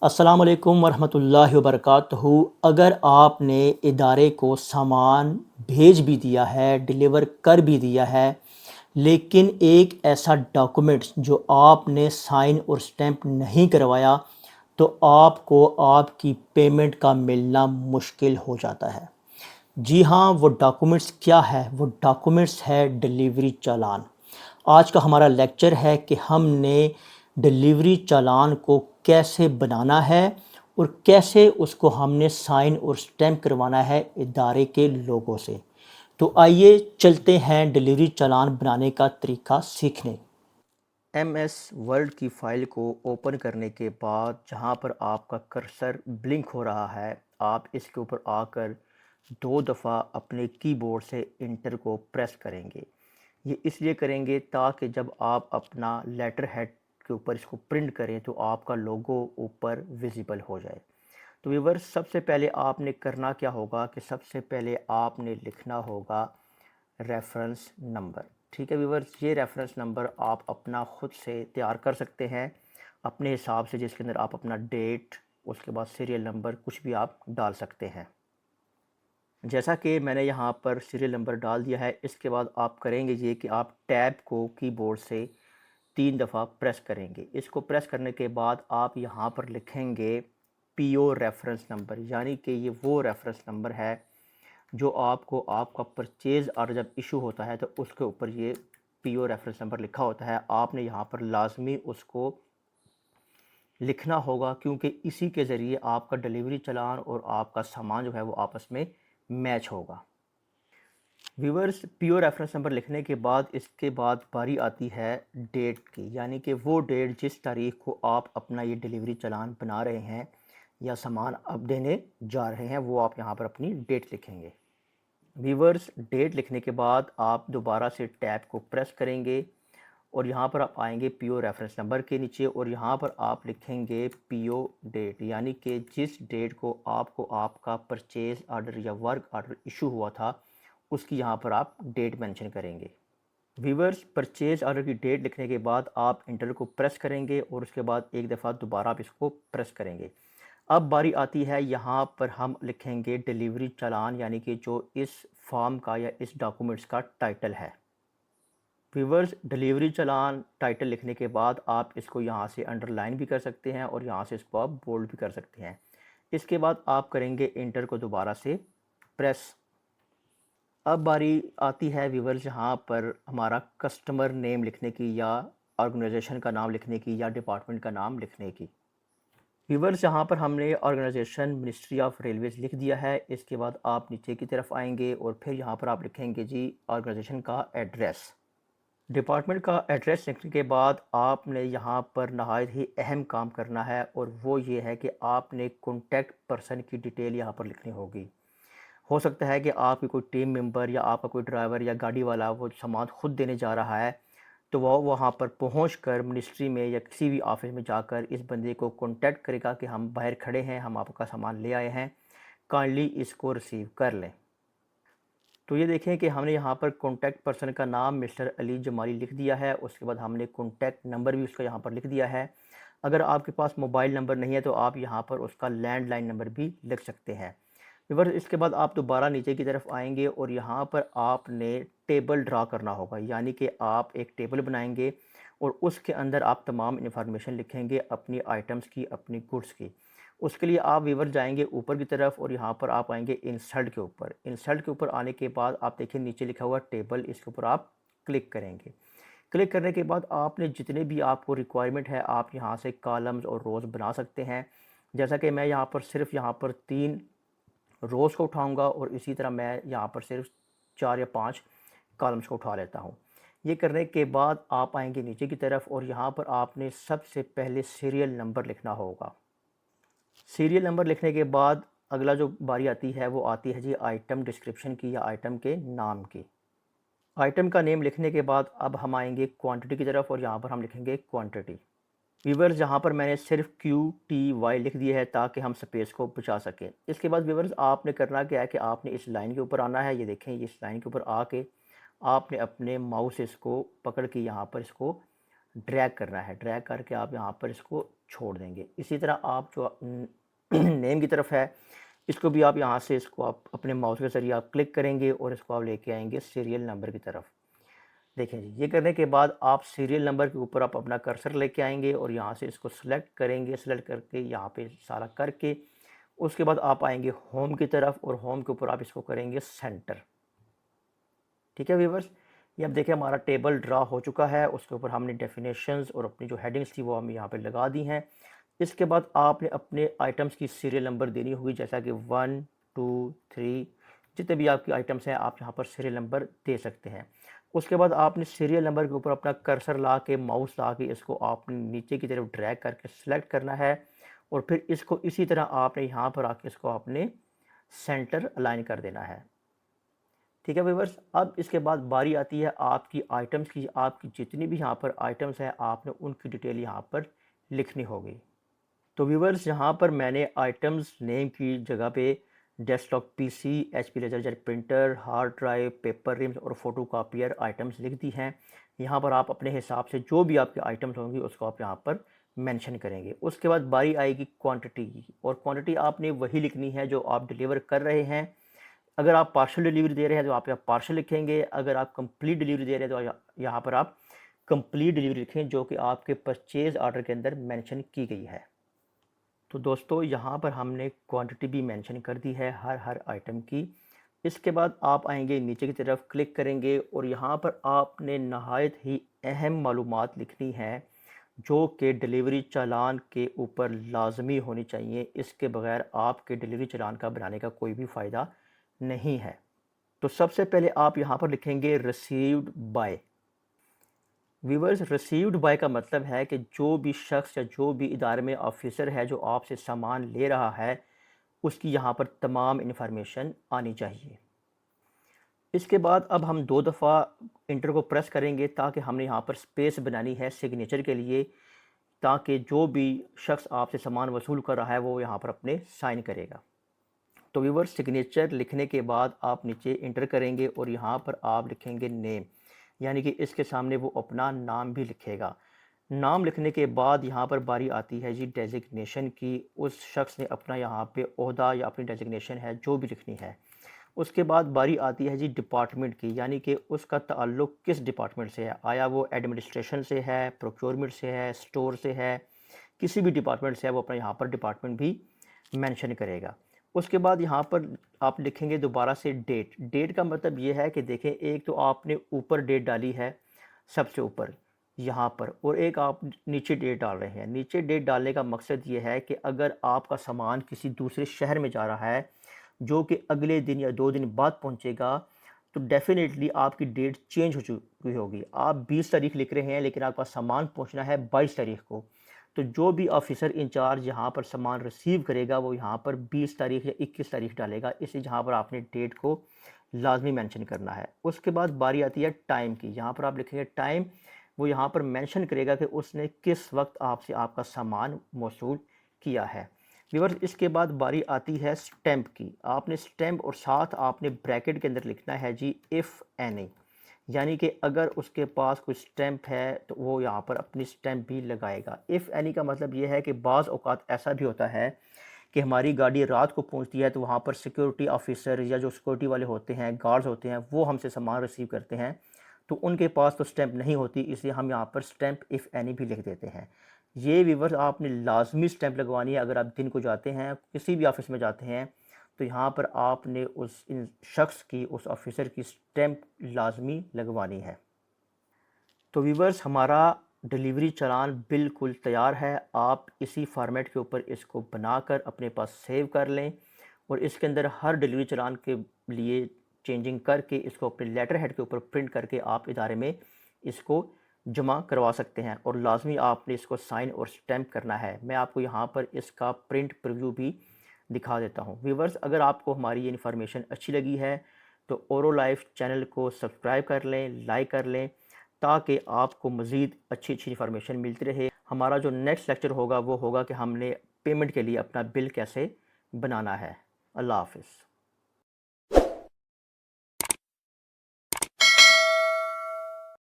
अस्सलाम वालेकुम वरहमतुल्लाहि वबरकातुहू। अगर आपने इदारे को सामान भेज भी दिया है, डिलीवर कर भी दिया है, लेकिन एक ऐसा डॉक्यूमेंट्स जो आपने साइन और स्टैम्प नहीं करवाया, तो आपको आपकी पेमेंट का मिलना मुश्किल हो जाता है। जी हाँ, वो डॉक्यूमेंट्स क्या है? वो डॉक्यूमेंट्स है डिलीवरी चालान। आज का हमारा लेक्चर है कि हमने डिलीवरी चालान को कैसे बनाना है और कैसे उसको हमने साइन और स्टैम्प करवाना है इदारे के लोगों से। तो आइए चलते हैं डिलीवरी चालान बनाने का तरीका सीखने। एम एस वर्ड की फ़ाइल को ओपन करने के बाद जहाँ पर आपका कर्सर ब्लिंक हो रहा है, आप इसके ऊपर आकर 2 दफ़ा अपने कीबोर्ड से इंटर को प्रेस करेंगे। ये इसलिए करेंगे ताकि जब आप अपना लेटर हेड के ऊपर इसको प्रिंट करें तो आपका लोगो ऊपर विजिबल हो जाए। तो व्यूअर्स, सबसे पहले आपने करना क्या होगा कि सबसे पहले आपने लिखना होगा रेफरेंस नंबर। ठीक है व्यूअर्स, ये रेफरेंस नंबर आप अपना ख़ुद से तैयार कर सकते हैं अपने हिसाब से, जिसके अंदर आप अपना डेट, उसके बाद सीरियल नंबर कुछ भी आप डाल सकते हैं। जैसा कि मैंने यहाँ पर सीरियल नंबर डाल दिया है, इसके बाद आप करेंगे ये कि आप टैब को कीबोर्ड से 3 दफ़ा प्रेस करेंगे। इसको प्रेस करने के बाद आप यहाँ पर लिखेंगे पीओ रेफरेंस नंबर, यानी कि ये वो रेफरेंस नंबर है जो आपको आपका परचेज़ ऑर्डर जब इशू होता है तो उसके ऊपर ये पीओ रेफरेंस नंबर लिखा होता है। आपने यहाँ पर लाजमी उसको लिखना होगा, क्योंकि इसी के ज़रिए आपका डिलीवरी चालान और आपका सामान जो है वो आपस में मैच होगा। व्यूवर्स, पीओ रेफरेंस नंबर लिखने के बाद इसके बाद बारी आती है डेट की, यानी कि वो डेट जिस तारीख को आप अपना ये डिलीवरी चालान बना रहे हैं या सामान अब देने जा रहे हैं, वो आप यहाँ पर अपनी डेट लिखेंगे। व्यूवर्स, डेट लिखने के बाद आप दोबारा से टैब को प्रेस करेंगे और यहाँ पर आप आएंगे पीओ रेफरेंस नंबर के नीचे और यहाँ पर आप लिखेंगे पीओ डेट, यानी कि जिस डेट को आपको आपका परचेज़ ऑर्डर या वर्क ऑर्डर इशू हुआ था उसकी यहाँ पर आप डेट मेंशन करेंगे। व्यूवर्स, परचेज़ ऑर्डर की डेट लिखने के बाद आप इंटर को प्रेस करेंगे और उसके बाद एक दफ़ा दोबारा आप इसको प्रेस करेंगे। अब बारी आती है यहाँ पर हम लिखेंगे डिलीवरी चालान, यानी कि जो इस फॉर्म का या इस डॉक्यूमेंट्स का टाइटल है। व्यूवर्स, डिलीवरी चालान टाइटल लिखने के बाद आप इसको यहाँ से अंडरलाइन भी कर सकते हैं और यहाँ से इसको आप बोल्ड भी कर सकते हैं। इसके बाद आप करेंगे इंटर को दोबारा से प्रेस। अब बारी आती है व्यूवर्स यहाँ पर हमारा कस्टमर नेम लिखने की या ऑर्गेनाइजेशन का नाम लिखने की या डिपार्टमेंट का नाम लिखने की। व्यूवर्स, यहाँ पर हमने ऑर्गेनाइजेशन मिनिस्ट्री ऑफ रेलवेज लिख दिया है। इसके बाद आप नीचे की तरफ आएंगे और फिर यहाँ पर आप लिखेंगे जी ऑर्गेनाइजेशन का एड्रेस। डिपार्टमेंट का एड्रेस लिखने के बाद आपने यहाँ पर नहायत ही अहम काम करना है और वो ये है कि आपने कॉन्टैक्ट पर्सन की डिटेल यहाँ पर लिखनी होगी। हो सकता है कि आपकी कोई टीम मेंबर या आपका कोई ड्राइवर या गाड़ी वाला वो सामान खुद देने जा रहा है, तो वह वहाँ पर पहुँचकर मिनिस्ट्री में या किसी भी ऑफिस में जाकर इस बंदे को कॉन्टैक्ट करेगा कि हम बाहर खड़े हैं, हम आपका सामान ले आए हैं, काइंडली इसको रिसीव कर लें। तो ये देखें कि हमने यहाँ पर कॉन्टैक्ट पर्सन का नाम मिस्टर अली जमाली लिख दिया है। उसके बाद हमने कॉन्टैक्ट नंबर भी उसका यहाँ पर लिख दिया है। अगर आपके पास मोबाइल नंबर नहीं है तो आप यहाँ पर उसका लैंडलाइन नंबर भी लिख सकते हैं। व्यूअर्स, इसके बाद आप दोबारा नीचे की तरफ आएंगे और यहाँ पर आपने टेबल ड्रा करना होगा, यानी कि आप एक टेबल बनाएंगे और उसके अंदर आप तमाम इन्फॉर्मेशन लिखेंगे अपनी आइटम्स की, अपनी गुड्स की। उसके लिए आप व्यूअर जाएंगे ऊपर की तरफ और यहाँ पर आप आएंगे इंसर्ट के ऊपर। इंसर्ट के ऊपर आने के बाद आप देखिए नीचे लिखा हुआ टेबल, इसके ऊपर आप क्लिक करेंगे। क्लिक करने के बाद आपने जितने भी आपको रिक्वायरमेंट है आप यहाँ से कॉलम्स और रोज़ बना सकते हैं। जैसा कि मैं यहाँ पर सिर्फ यहाँ पर 3 रोज़ को उठाऊंगा और इसी तरह मैं यहाँ पर सिर्फ 4 या 5 कॉलम्स को उठा लेता हूँ। ये करने के बाद आप आएंगे नीचे की तरफ और यहाँ पर आपने सबसे पहले सीरियल नंबर लिखना होगा। सीरियल नंबर लिखने के बाद अगला जो बारी आती है वो आती है जी आइटम डिस्क्रिप्शन की या आइटम के नाम की। आइटम का नेम लिखने के बाद अब हम आएंगे क्वांटिटी की तरफ और यहाँ पर हम लिखेंगे क्वांटिटी। व्यूवर्स, यहाँ पर मैंने सिर्फ QTY लिख दिया है ताकि हम स्पेस को बचा सकें। इसके बाद व्यूवर्स, आपने करना क्या है कि आपने इस लाइन के ऊपर आना है। ये देखें, इस लाइन के ऊपर आके आपने अपने माउस से इसको पकड़ के यहाँ पर इसको ड्रैग करना है। ड्रैग करके आप यहाँ पर इसको छोड़ देंगे। इसी तरह आप जो नेम की तरफ है, इसको भी आप यहाँ से इसको आप अपने माउस के ज़रिए आप क्लिक करेंगे और इसको आप लेके आएंगे सीरियल नंबर की तरफ। देखें जी, ये करने के बाद आप सीरियल नंबर के ऊपर आप अपना कर्सर लेके आएंगे और यहाँ से इसको सेलेक्ट करेंगे। सेलेक्ट करके यहाँ पे सारा करके उसके बाद आप आएंगे होम की तरफ और होम के ऊपर आप इसको करेंगे सेंटर। ठीक है व्यूवर्स, ये अब देखिए हमारा टेबल ड्रा हो चुका है। उसके ऊपर हमने डेफिनेशंस और अपनी जो हेडिंग्स थी वो हम यहाँ पे लगा दी हैं। इसके बाद आपने अपने आइटम्स की सीरियल नंबर देनी होगी, जैसा कि 1 2 3 जितने भी आपकी आइटम्स हैं आप यहाँ पर सीरियल नंबर दे सकते हैं। उसके बाद आपने सीरियल नंबर के ऊपर अपना कर्सर ला के माउस ला के इसको आपने नीचे की तरफ ड्रैग करके सेलेक्ट करना है और फिर इसको इसी तरह आपने यहाँ पर आके इसको आपने सेंटर अलाइन कर देना है। ठीक है व्यूवर्स, अब इसके बाद बारी आती है आपकी आइटम्स की। आपकी जितनी भी यहाँ पर आइटम्स हैं आपने उनकी डिटेल यहाँ पर लिखनी होगी। तो व्यूवर्स, यहाँ पर मैंने आइटम्स नेम की जगह पे desktop PC, HP laser printer, hard drive, paper reams और फोटो कापियर आइटम्स लिख दी हैं। यहाँ पर आप अपने हिसाब से जो भी आपके आइटम्स होंगी उसको आप यहाँ पर मेंशन करेंगे। उसके बाद बारी आएगी क्वांटिटी की, और क्वांटिटी आपने वही लिखनी है जो आप डिलीवर कर रहे हैं। अगर आप पार्शियल डिलीवरी दे रहे हैं तो आप यहाँ पार्शियल लिखेंगे। अगर आप कंप्लीट डिलीवरी दे रहे हैं तो यहाँ पर आप कंप्लीट डिलीवरी लिखें, जो कि आपके परचेज़ आर्डर के अंदर मेंशन की गई है। तो दोस्तों, यहाँ पर हमने क्वांटिटी भी मेंशन कर दी है हर आइटम की। इसके बाद आप आएंगे नीचे की तरफ, क्लिक करेंगे और यहाँ पर आपने नहायत ही अहम मालूमात लिखनी है जो कि डिलीवरी चालान के ऊपर लाजमी होनी चाहिए। इसके बगैर आपके डिलीवरी चालान का बनाने का कोई भी फ़ायदा नहीं है। तो सबसे पहले आप यहाँ पर लिखेंगे received by. Viewers, received by का मतलब है कि जो भी शख्स या जो भी इदारे में ऑफिसर है जो आपसे सामान ले रहा है उसकी यहाँ पर तमाम इन्फॉर्मेशन आनी चाहिए। इसके बाद अब हम 2 दफ़ा इंटर को प्रेस करेंगे ताकि हमने यहाँ पर स्पेस बनानी है सिग्नेचर के लिए, ताकि जो भी शख्स आपसे सामान वसूल कर रहा है वो यहाँ पर अपने साइन करेगा। तो व्यूवर्स, सिग्नेचर लिखने के बाद आप नीचे इंटर करेंगे और यहाँ पर आप लिखेंगे नेम, यानी कि इसके सामने वो अपना नाम भी लिखेगा। नाम लिखने के बाद यहाँ पर बारी आती है जी डेजिग्नेशन की। उस शख्स ने अपना यहाँ पे ओहदा या अपनी डेजिग्नेशन है जो भी लिखनी है। उसके बाद बारी आती है जी डिपार्टमेंट की, यानी कि उसका ताल्लुक़ किस डिपार्टमेंट से है। आया वो एडमिनिस्ट्रेशन से है, प्रोक्योरमेंट से है, स्टोर से है, किसी भी डिपार्टमेंट से है वो अपना यहाँ पर डिपार्टमेंट भी मेंशन करेगा। उसके बाद यहाँ पर आप लिखेंगे दोबारा से डेट। डेट का मतलब ये है कि देखें, एक तो आपने ऊपर डेट डाली है सबसे ऊपर यहाँ पर, और एक आप नीचे डेट डाल रहे हैं। नीचे डेट डालने का मकसद ये है कि अगर आपका सामान किसी दूसरे शहर में जा रहा है जो कि अगले दिन या 2 दिन बाद पहुँचेगा, तो डेफ़िनेटली आपकी डेट चेंज हो चुकी होगी। आप 20 तारीख लिख रहे हैं लेकिन आपका सामान पहुँचना है 22 तारीख को। तो जो भी ऑफिसर इंचार्ज यहाँ पर सामान रिसीव करेगा वो यहाँ पर 20 तारीख या 21 तारीख डालेगा, इसलिए जहाँ पर आपने डेट को लाजमी मेंशन करना है। उसके बाद बारी आती है टाइम की। यहाँ पर आप लिखेंगे टाइम, वो यहाँ पर मेंशन करेगा कि उसने किस वक्त आपसे आपका सामान मौसूल किया है। व्यूअर्स, इसके बाद बारी आती है स्टैंप की। आपने स्टैंप और साथ आपने ब्रैकेट के अंदर लिखना है जी इफ़ एनी, यानी कि अगर उसके पास कोई स्टैंप है तो वो यहाँ पर अपनी स्टैंप भी लगाएगा। इफ़ एनी का मतलब ये है कि बाज़ औक़ात ऐसा भी होता है कि हमारी गाड़ी रात को पहुँचती है तो वहाँ पर सिक्योरिटी ऑफिसर या जो सिक्योरिटी वाले होते हैं, गार्ड्स होते हैं, वो हमसे सामान रिसीव करते हैं तो उनके पास तो स्टैंप नहीं होती, इसलिए हम यहाँ पर स्टैंप इफ़ एनी भी लिख देते हैं। ये व्यूअर्स, आपने लाजमी स्टैंप लगवानी है। अगर आप दिन को जाते हैं, किसी भी ऑफिस में जाते हैं, तो यहाँ पर आपने उस इन शख्स की, उस ऑफिसर की स्टैंप लाजमी लगवानी है। तो व्यूअर्स, हमारा डिलीवरी चालान बिल्कुल तैयार है। आप इसी फॉर्मेट के ऊपर इसको बनाकर अपने पास सेव कर लें और इसके अंदर हर डिलीवरी चालान के लिए चेंजिंग करके इसको अपने लेटर हेड के ऊपर प्रिंट करके आप इदारे में इसको जमा करवा सकते हैं और लाजमी आपने इसको साइन और स्टैंप करना है। मैं आपको यहाँ पर इसका प्रिंट प्रीव्यू भी दिखा देता हूँ। व्यूवर्स, अगर आपको हमारी ये इन्फॉर्मेशन अच्छी लगी है तो ओरो लाइफ चैनल को सब्सक्राइब कर लें, लाइक कर लें, ताकि आपको मज़ीद अच्छी इन्फॉर्मेशन मिलती रहे। हमारा जो नेक्स्ट लेक्चर होगा वो होगा कि हमने पेमेंट के लिए अपना बिल कैसे बनाना है। अल्लाह हाफ़िज़।